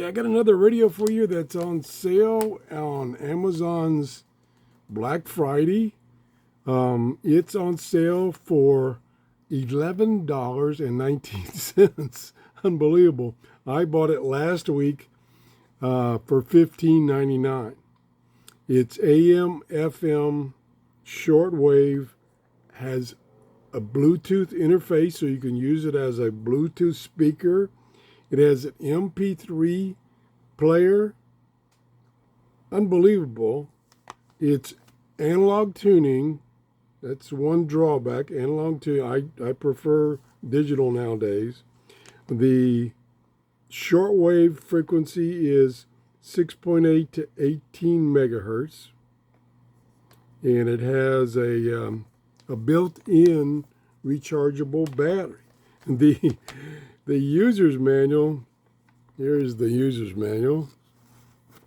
Okay, I got another radio for you that's on sale on Amazon's Black Friday. It's on sale for $11.19. Unbelievable. I bought it last week for $15.99. It's AM, FM, shortwave, has a Bluetooth interface so you can use it as a Bluetooth speaker. It has an MP3 player. Unbelievable. It's analog tuning. That's one drawback. Analog tuning. I prefer digital nowadays. The shortwave frequency is 6.8 to 18 megahertz. And it has a built-in rechargeable battery. The user's manual, here's the user's manual.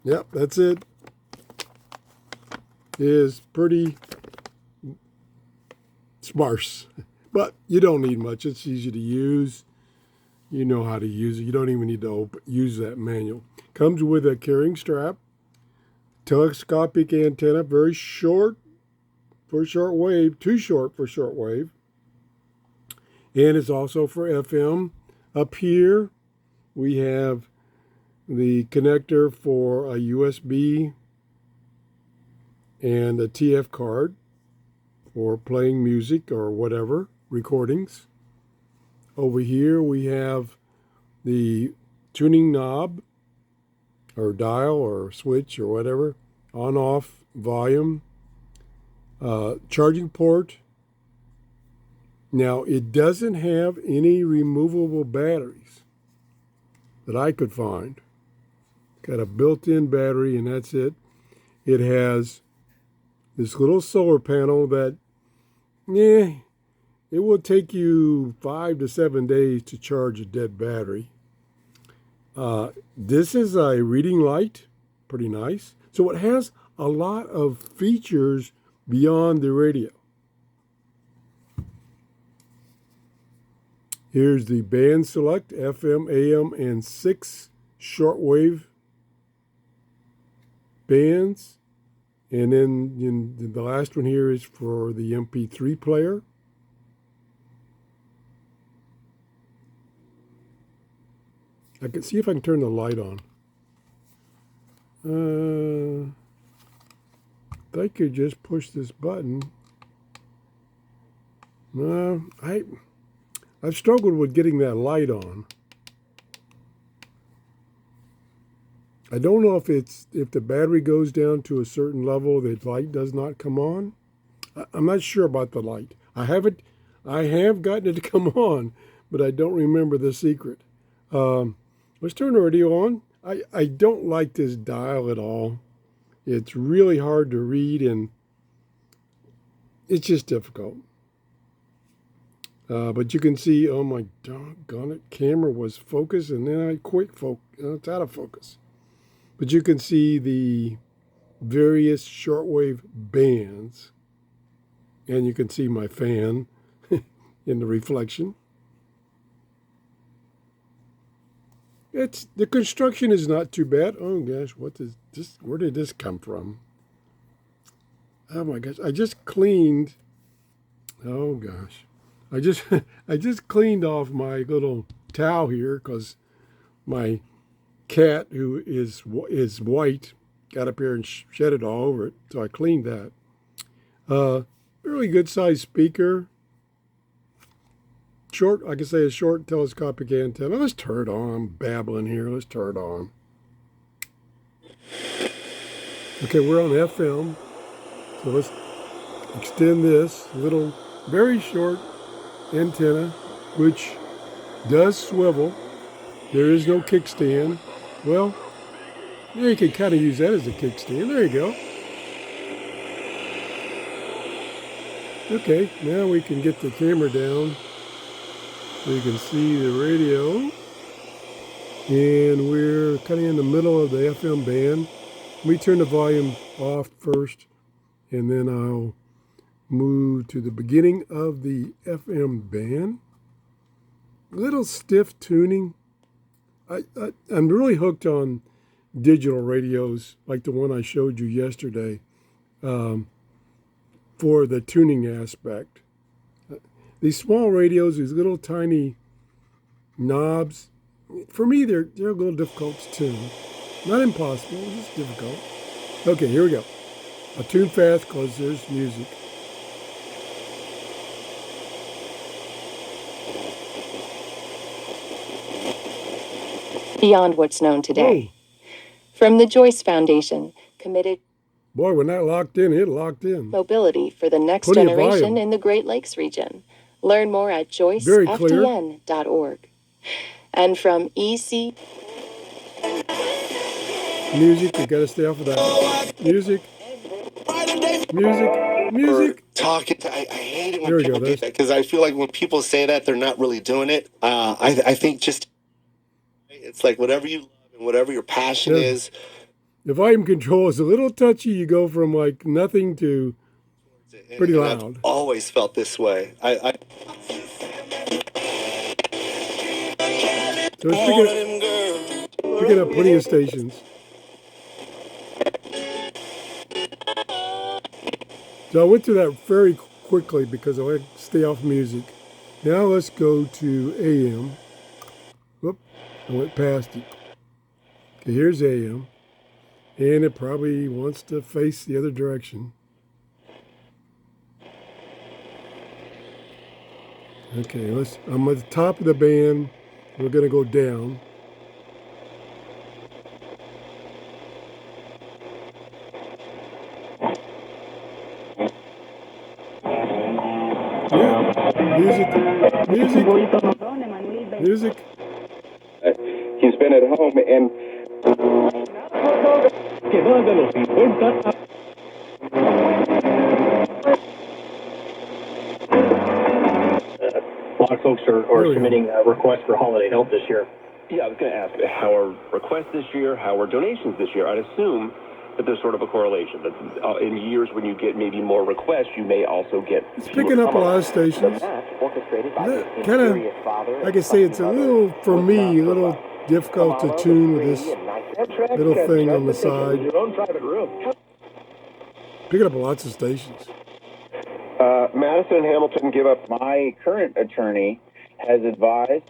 Yep, that's it. Is pretty sparse, but you don't need much. It's easy to use. You know how to use it. You don't even need to use that manual. Comes with a carrying strap, telescopic antenna, very short for shortwave, too short for shortwave, and it's also for FM. Up here, we have the connector for a USB and a TF card for playing music or whatever, recordings. Over here, we have the tuning knob or dial or switch or whatever, on-off volume, charging port. Now, it doesn't have any removable batteries that I could find. Got a built-in battery, and that's it. It has this little solar panel that, it will take you 5 to 7 days to charge a dead battery. This is a reading light, pretty nice. So it has a lot of features beyond the radio. Here's the band select, FM, AM, and 6 shortwave bands. And then the last one here is for the MP3 player. I can see if I can turn the light on. I could just push this button. I've struggled with getting that light on. I don't know if the battery goes down to a certain level, the light does not come on. I'm not sure about the light. I have gotten it to come on, but I don't remember the secret. Let's turn the radio on. I don't like this dial at all. It's really hard to read, and it's just difficult. But you can see, oh my doggone it, camera was focused, and then I quit focus. It's out of focus. But you can see the various shortwave bands, and you can see my fan in the reflection. The construction is not too bad. Oh gosh, what is this? Where did this come from? Oh my gosh, I just cleaned. Oh gosh. I just cleaned off my little towel here because my cat, who is white, got up here and shed it all over it. So I cleaned that. Really good sized speaker. Short, I can say a short telescopic antenna. Let's turn it on. I'm babbling here. Let's turn it on. Okay, we're on FM. So let's extend this little, very short antenna, which does swivel. There is no kickstand. Well, you can kind of use that as a kickstand. There you go. Okay, now we can get the camera down so you can see the radio. And we're kind of in the middle of the FM band. Let me turn the volume off first, and then I'll move to the beginning of the FM band. A little stiff tuning. I'm really hooked on digital radios like the one I showed you yesterday for the tuning aspect. These small radios, these little tiny knobs, for me, they're a little difficult to tune. Not impossible, just difficult. Okay, here we go. I'll tune fast because there's music. Beyond what's known today. From the Joyce Foundation, committed Boy, when that locked in, it locked in. mobility for the next Plenty of generation volume. in the Great Lakes region. Learn more at Very clear. joycefdn.org. And from EC Music, you gotta stay off of that. Music. Music. Music. Talking to, I hate it when There we people go. do that, because I feel like when people say that, they're not really doing it. I think just, it's like whatever you love and whatever your passion Yeah. is. The volume control is a little touchy. You go from like nothing to pretty loud. I've always felt this way. So it's picking up plenty of stations. So I went through that very quickly because I want to stay off music. Now let's go to AM. Whoop, I went past it. Okay, here's AM. And it probably wants to face the other direction. Okay, I'm at the top of the band. We're going to go down. Yeah, music. He's been at home and a lot of folks are submitting requests for holiday help this year. Yeah, I was going to ask, how are requests this year? How are donations this year? I'd assume that there's sort of a correlation. That in years when you get maybe more requests, you may also get It's picking up a lot of stations. Kind of, like I say, it's a little, for me, a little difficult to tune with this little thing on the side. Picking up lots of stations. Madison and Hamilton give up. My current attorney has advised.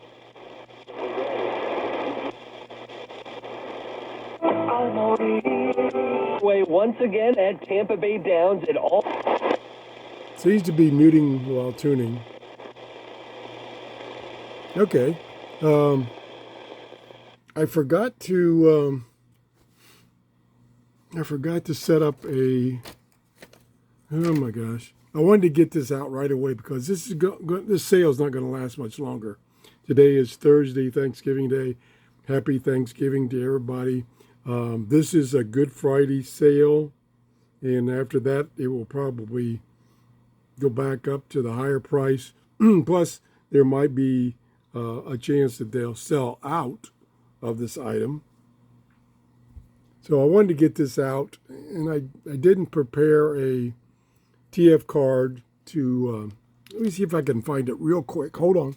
Once again at Tampa Bay Downs at all. Seems to be muting while tuning. Okay. I forgot to set up a. Oh my gosh! I wanted to get this out right away because this sale is not going to last much longer. Today is Thursday, Thanksgiving Day. Happy Thanksgiving to everybody. This is a Good Friday sale, and after that, it will probably go back up to the higher price. Plus, there might be a chance that they'll sell out of this item. So I wanted to get this out, and I didn't prepare a TF card to, let me see if I can find it real quick. Hold on.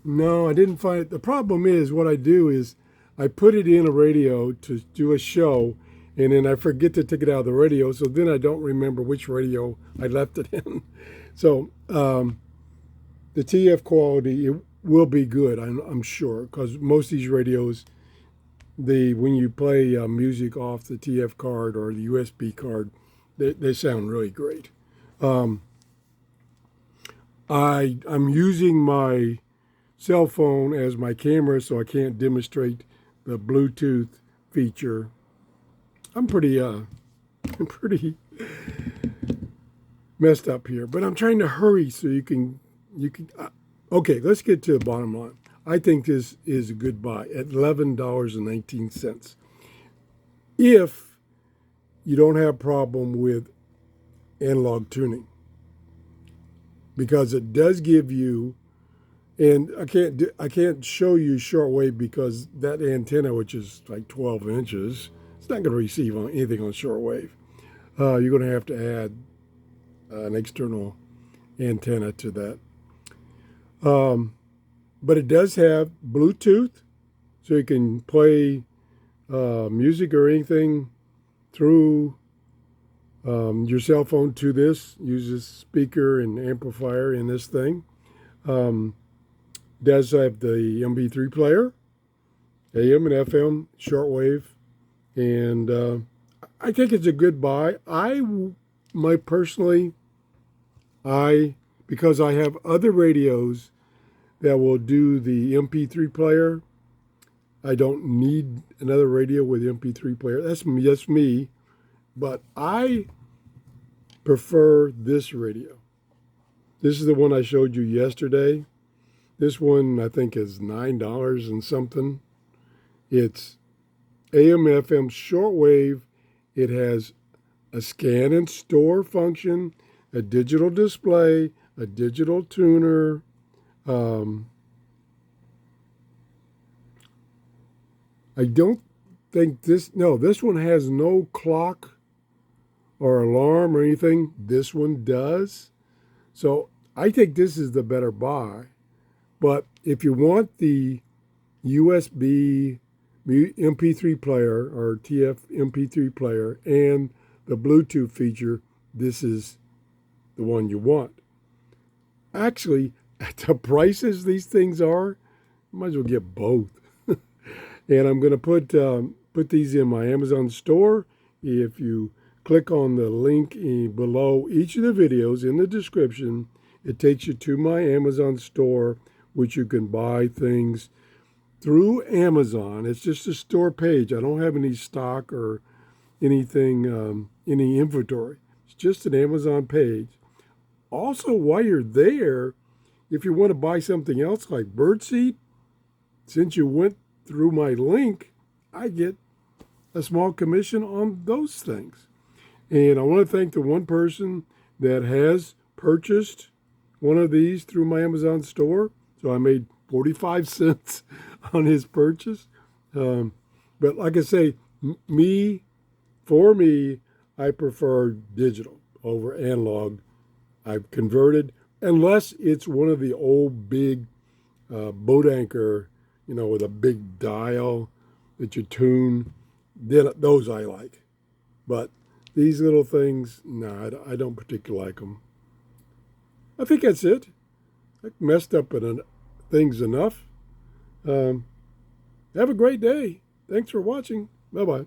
No, I didn't find it. The problem is what I do is I put it in a radio to do a show, and then I forget to take it out of the radio, so then I don't remember which radio I left it in. So the TF quality, it will be good, I'm sure, because most of these radios, when you play music off the TF card or the USB card, they sound really great. I'm using my cell phone as my camera, so I can't demonstrate the Bluetooth feature. I'm pretty messed up here, but I'm trying to hurry so you can. Okay, let's get to the bottom line. I think this is a good buy at $11.19. If you don't have a problem with analog tuning. because it does give you, and I can't show you shortwave because that antenna, which is like 12 inches, it's not going to receive anything on shortwave. You're going to have to add an external antenna to that. But it does have Bluetooth, so you can play music or anything through your cell phone to this. Uses speaker and amplifier in this thing. Does have the MP3 player, AM and FM, shortwave, and I think it's a good buy. Because I have other radios that will do the MP3 player, I don't need another radio with MP3 player. That's just me, but I prefer this radio. This is the one I showed you yesterday. This one I think is $9 and something. It's AM FM shortwave. It has a scan and store function, a digital display, a digital tuner. I don't think this one has no clock or alarm or anything. This one does. So I think this is the better buy. But if you want the USB MP3 player or TF MP3 player and the Bluetooth feature, this is the one you want. Actually, at the prices these things are, you might as well get both. And I'm going to put these in my Amazon store. If you click on the link below each of the videos in the description, it takes you to my Amazon store, which you can buy things through Amazon. It's just a store page. I don't have any stock or anything, any inventory. It's just an Amazon page. Also, while you're there, if you want to buy something else like birdseed, since you went through my link, I get a small commission on those things. And I want to thank the one person that has purchased one of these through my Amazon store. So I made 45 cents on his purchase. But like I say, for me, I prefer digital over analog. I've converted, unless it's one of the old big boat anchor, with a big dial that you tune. Then those I like. But these little things, no, I don't particularly like them. I think that's it. I messed up things enough. Have a great day. Thanks for watching. Bye-bye.